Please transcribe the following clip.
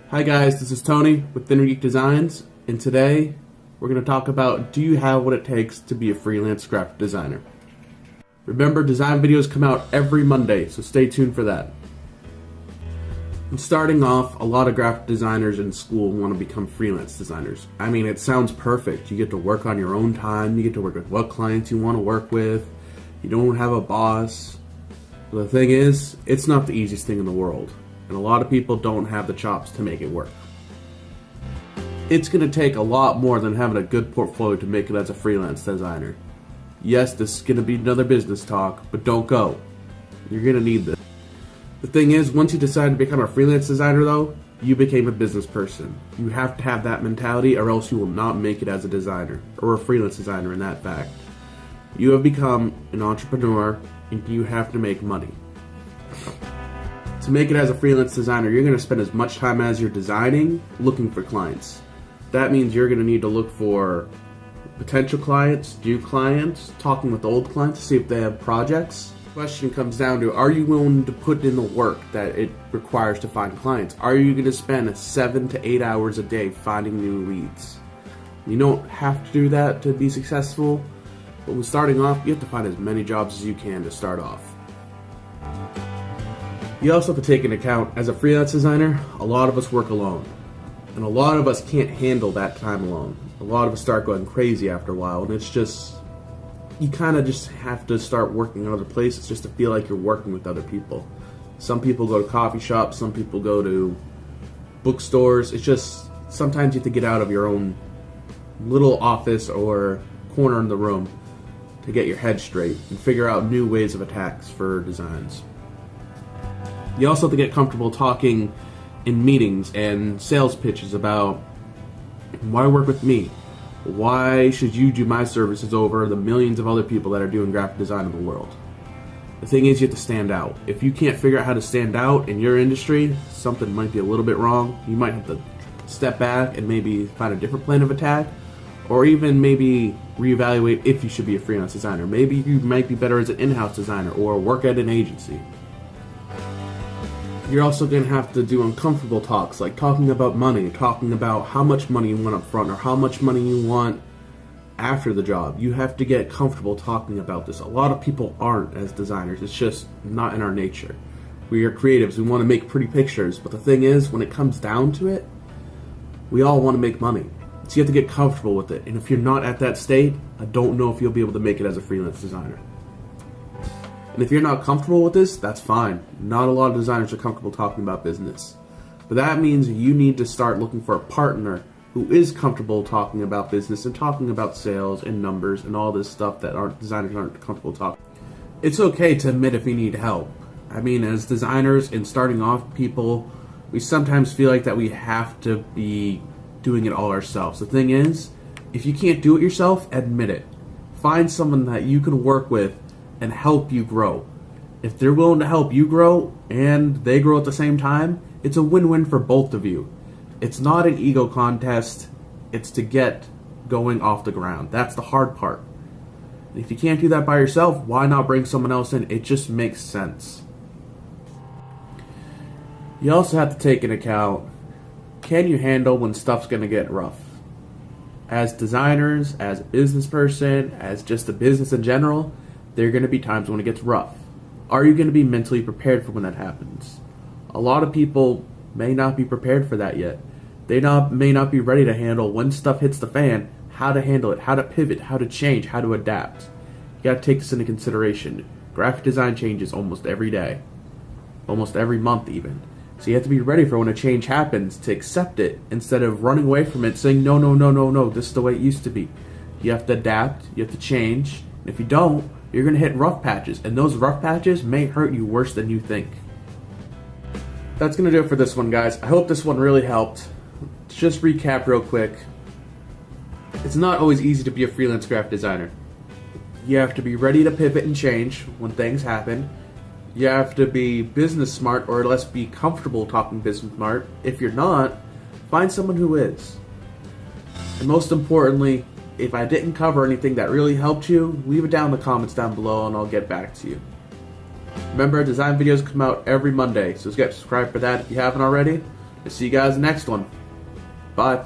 Hi guys, this is Tony with Geek Designs, and today we're going to talk about, do you have what it takes to be a freelance graphic designer? Remember, design videos come out every Monday, so stay tuned for that. And starting off, a lot of graphic designers in school want to become freelance designers. I mean, it sounds perfect. You get to work on your own time, you get to work with what clients you want to work with, you don't have a boss. But the thing is, it's not the easiest thing in the world. And a lot of people don't have the chops to make it work. It's going to take a lot more than having a good portfolio to make it as a freelance designer. Yes, this is going to be another business talk, but don't go. You're going to need this. The thing is, once you decide to become a freelance designer though, you became a business person. You have to have that mentality or else you will not make it as a designer, or a freelance designer in that fact. You have become an entrepreneur and you have to make money. To make it as a freelance designer, you're going to spend as much time as you're designing looking for clients. That means you're going to need to look for potential clients, new clients, talking with old clients to see if they have projects. The question comes down to, are you willing to put in the work that it requires to find clients? Are you going to spend 7 to 8 hours a day finding new leads? You don't have to do that to be successful, but when starting off, you have to find as many jobs as you can to start off. You also have to take into account, as a freelance designer, a lot of us work alone. And a lot of us can't handle that time alone. A lot of us start going crazy after a while, and it's just, you kind of just have to start working in other places just to feel like you're working with other people. Some people go to coffee shops, some people go to bookstores. It's just, sometimes you have to get out of your own little office or corner in the room to get your head straight and figure out new ways of attacks for designs. You also have to get comfortable talking in meetings and sales pitches about, why work with me? Why should you do my services over the millions of other people that are doing graphic design in the world? The thing is, you have to stand out. If you can't figure out how to stand out in your industry, something might be a little bit wrong. You might have to step back and maybe find a different plan of attack, or even maybe reevaluate if you should be a freelance designer. Maybe you might be better as an in-house designer or work at an agency. You're also going to have to do uncomfortable talks, like talking about money, talking about how much money you want up front or how much money you want after the job. You have to get comfortable talking about this. A lot of people aren't as designers. It's just not in our nature. We are creatives. We want to make pretty pictures. But the thing is, when it comes down to it, we all want to make money. So you have to get comfortable with it. And if you're not at that state, I don't know if you'll be able to make it as a freelance designer. And if you're not comfortable with this, that's fine. Not a lot of designers are comfortable talking about business. But that means you need to start looking for a partner who is comfortable talking about business and talking about sales and numbers and all this stuff that designers aren't comfortable talking. It's okay to admit if you need help. I mean, as designers and starting off people, we sometimes feel like that we have to be doing it all ourselves. The thing is, if you can't do it yourself, admit it. Find someone that you can work with and help you grow. If they're willing to help you grow and they grow at the same time, it's a win-win for both of you. It's not an ego contest, it's to get going off the ground. That's the hard part. And if you can't do that by yourself, why not bring someone else in? It just makes sense. You also have to take into account, can you handle when stuff's going to get rough? As designers, as a business person, as just a business in general, there are going to be times when it gets rough. Are you going to be mentally prepared for when that happens? A lot of people may not be prepared for that yet. They may not be ready to handle when stuff hits the fan, how to handle it, how to pivot, how to change, how to adapt. You got to take this into consideration. Graphic design changes almost every day, almost every month even. So you have to be ready for when a change happens to accept it instead of running away from it saying, no, no, no, no, no, this is the way it used to be. You have to adapt, you have to change. If you don't, you're going to hit rough patches, and those rough patches may hurt you worse than you think. That's going to do it for this one, guys. I hope this one really helped. To just recap real quick, it's not always easy to be a freelance graphic designer. You have to be ready to pivot and change when things happen. You have to be business smart, or at least be comfortable talking business smart. If you're not, find someone who is. And most importantly, if I didn't cover anything that really helped you, leave it down in the comments down below and I'll get back to you. Remember, design videos come out every Monday, so get subscribed for that if you haven't already. I'll see you guys next one. Bye.